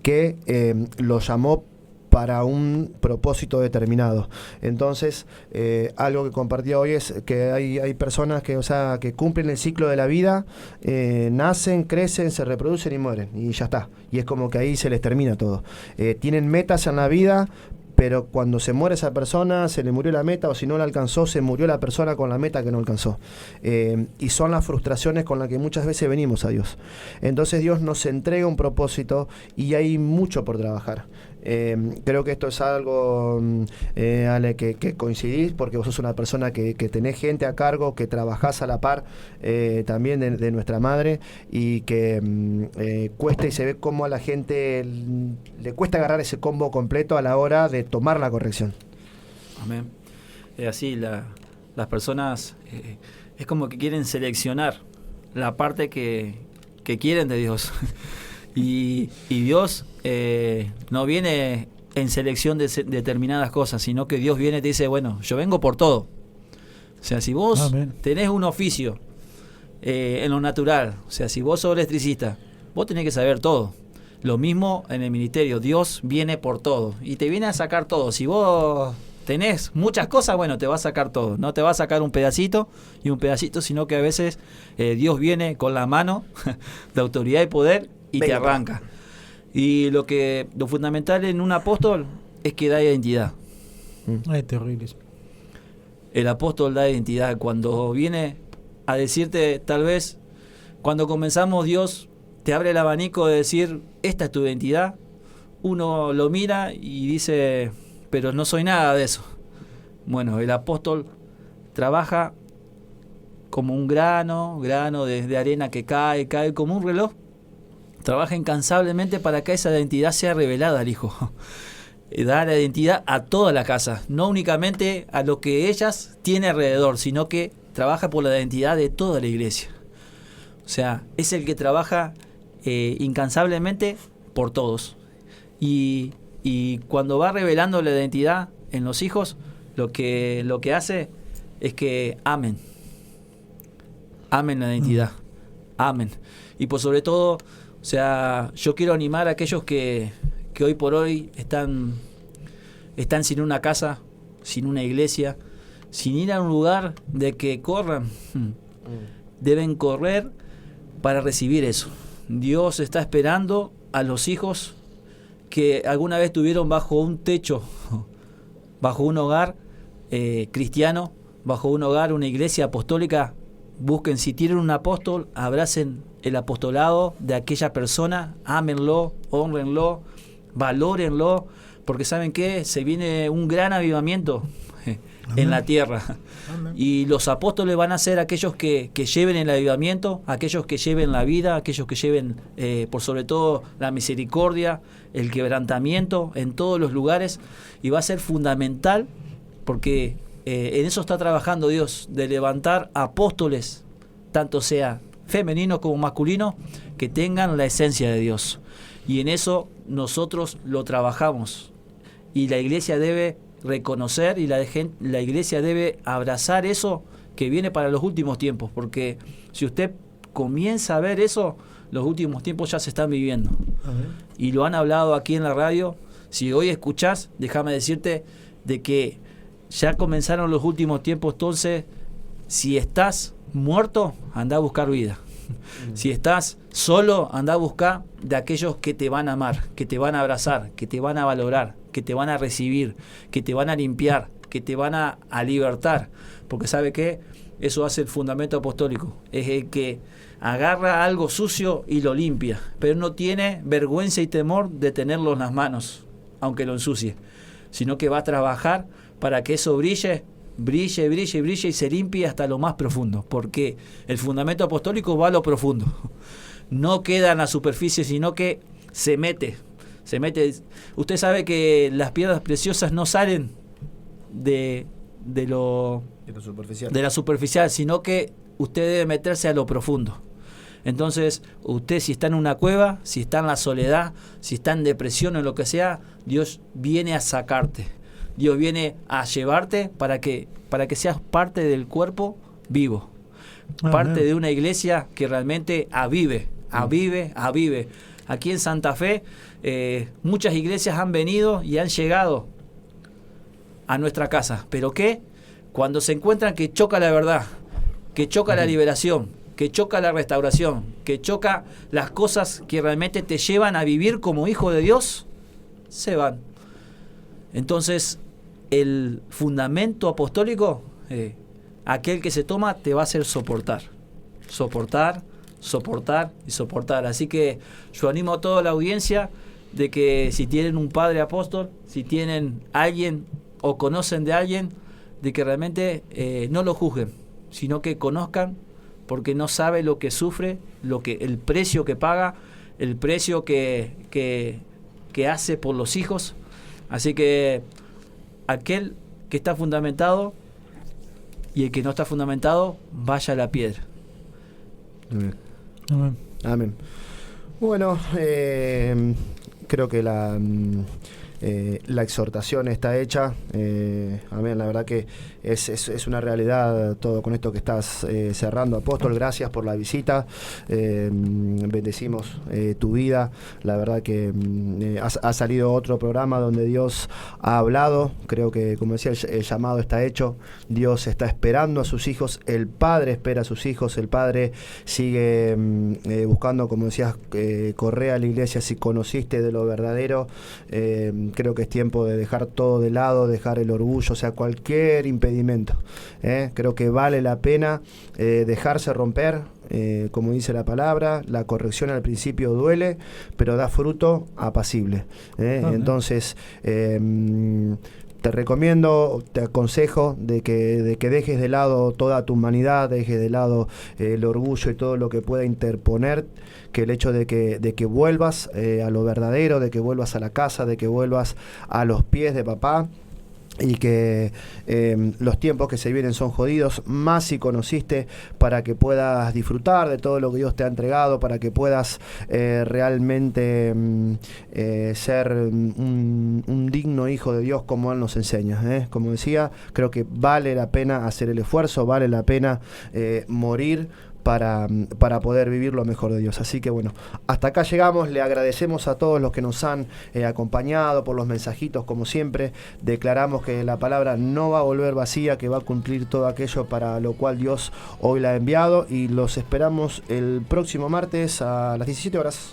que lo llamó para un propósito determinado. Entonces, algo que compartía hoy es que hay personas que, o sea, que cumplen el ciclo de la vida, nacen, crecen, se reproducen y mueren, y ya está. Y es como que ahí se les termina todo. Tienen metas en la vida, pero cuando se muere esa persona, se le murió la meta, o si no la alcanzó, se murió la persona con la meta que no alcanzó. Y son las frustraciones con las que muchas veces venimos a Dios. Entonces Dios nos entrega un propósito y hay mucho por trabajar. Creo que esto es algo, Ale, que coincidís, porque vos sos una persona que tenés gente a cargo, que trabajás a la par también de nuestra madre, y que cuesta, y se ve cómo a la gente le cuesta agarrar ese combo completo a la hora de tomar la corrección. Amén. Así, las personas es como que quieren seleccionar la parte que quieren de Dios. Y Dios no viene en selección de determinadas cosas, sino que Dios viene y te dice, bueno, yo vengo por todo. O sea, si vos Amén. tenés un oficio en lo natural, o sea, si vos sos electricista, vos tenés que saber todo. Lo mismo en el ministerio, Dios viene por todo y te viene a sacar todo. Si vos tenés muchas cosas, bueno, te va a sacar todo. No te va a sacar un pedacito y un pedacito, sino que a veces Dios viene con la mano de autoridad y poder y te arranca. Y lo fundamental en un apóstol es que da identidad. Es terrible eso. El apóstol da identidad. Cuando viene a decirte, tal vez, cuando comenzamos, Dios te abre el abanico de decir, esta es tu identidad. Uno lo mira y dice, pero no soy nada de eso. Bueno, el apóstol trabaja como un grano de arena que cae como un reloj. Trabaja incansablemente para que esa identidad sea revelada al Hijo. Da la identidad a toda la casa, no únicamente a lo que ellas tienen alrededor, sino que trabaja por la identidad de toda la iglesia. O sea, es el que trabaja incansablemente por todos. Y cuando va revelando la identidad en los hijos, lo que hace es que amen la identidad, amen. Y por sobre todo, o sea, yo quiero animar a aquellos que hoy por hoy están sin una casa, sin una iglesia, sin ir a un lugar de que corran. Deben correr para recibir eso. Dios está esperando a los hijos que alguna vez estuvieron bajo un techo, bajo un hogar cristiano, bajo un hogar, una iglesia apostólica. Busquen, si tienen un apóstol, abracen el apostolado de aquella persona, ámenlo, honrenlo, valórenlo, porque ¿saben qué? Se viene un gran avivamiento en la tierra. Amén. Y los apóstoles van a ser aquellos que lleven el avivamiento, aquellos que lleven la vida, aquellos que lleven por sobre todo la misericordia, el quebrantamiento en todos los lugares, y va a ser fundamental porque en eso está trabajando Dios, de levantar apóstoles, tanto sea femenino como masculino, que tengan la esencia de Dios. Y en eso nosotros lo trabajamos. Y la iglesia debe reconocer y la iglesia debe abrazar eso que viene para los últimos tiempos. Porque si usted comienza a ver eso, los últimos tiempos ya se están viviendo. Y lo han hablado aquí en la radio. Si hoy escuchás, déjame decirte de que ya comenzaron los últimos tiempos. Entonces, si estás muerto, anda a buscar vida. Si estás solo, anda a buscar de aquellos que te van a amar, que te van a abrazar, que te van a valorar, que te van a recibir, que te van a limpiar, que te van a libertar. Porque ¿sabe qué? Eso hace el fundamento apostólico. Es el que agarra algo sucio y lo limpia, pero no tiene vergüenza y temor de tenerlo en las manos, aunque lo ensucie, sino que va a trabajar para que eso brille y se limpie hasta lo más profundo, porque el fundamento apostólico va a lo profundo, no queda en la superficie, sino que se mete. Usted sabe que las piedras preciosas no salen de la superficial, sino que usted debe meterse a lo profundo. Entonces, usted, si está en una cueva, si está en la soledad, si está en depresión o en lo que sea, Dios viene a sacarte. Dios viene a llevarte para que seas parte del cuerpo vivo, parte de una iglesia que realmente avive. Aquí en Santa Fe, muchas iglesias han venido y han llegado a nuestra casa, pero ¿qué? Cuando se encuentran que choca la verdad, que choca la liberación, que choca la restauración, que choca las cosas que realmente te llevan a vivir como hijo de Dios, se van. Entonces, el fundamento apostólico, aquel que se toma, te va a hacer soportar. Así que yo animo a toda la audiencia de que si tienen un padre apóstol, si tienen alguien o conocen de alguien, de que realmente no lo juzguen, sino que conozcan, porque no sabe lo que sufre, el precio que paga, el precio que hace por los hijos. Así que aquel que está fundamentado y el que no está fundamentado, vaya a la piedra. Amén. Bueno, creo que la exhortación está hecha. Amén, la verdad que es una realidad todo con esto que estás cerrando, apóstol. Gracias por la visita, bendecimos tu vida. La verdad que ha salido otro programa donde Dios ha hablado. Creo que, como decía, el llamado está hecho. Dios está esperando a sus hijos, el Padre espera a sus hijos, el Padre sigue buscando, como decías, corre a la iglesia si conociste de lo verdadero. Creo que es tiempo de dejar todo de lado, dejar el orgullo, o sea, cualquier impedimento. Creo que vale la pena dejarse romper. Como dice la palabra, la corrección al principio duele, pero da fruto apacible. Entonces, te recomiendo, te aconsejo de que dejes de lado toda tu humanidad, dejes de lado el orgullo y todo lo que pueda interponer, que el hecho de que vuelvas a lo verdadero, de que vuelvas a la casa, de que vuelvas a los pies de papá. Y que los tiempos que se vienen son jodidos, más si conociste, para que puedas disfrutar de todo lo que Dios te ha entregado, para que puedas realmente ser un digno hijo de Dios como Él nos enseña. Como decía, creo que vale la pena hacer el esfuerzo, vale la pena morir para poder vivir lo mejor de Dios. Así que bueno, hasta acá llegamos. Le agradecemos a todos los que nos han acompañado por los mensajitos, como siempre. Declaramos que la palabra no va a volver vacía, que va a cumplir todo aquello para lo cual Dios hoy la ha enviado, y los esperamos el próximo martes a las 17 horas.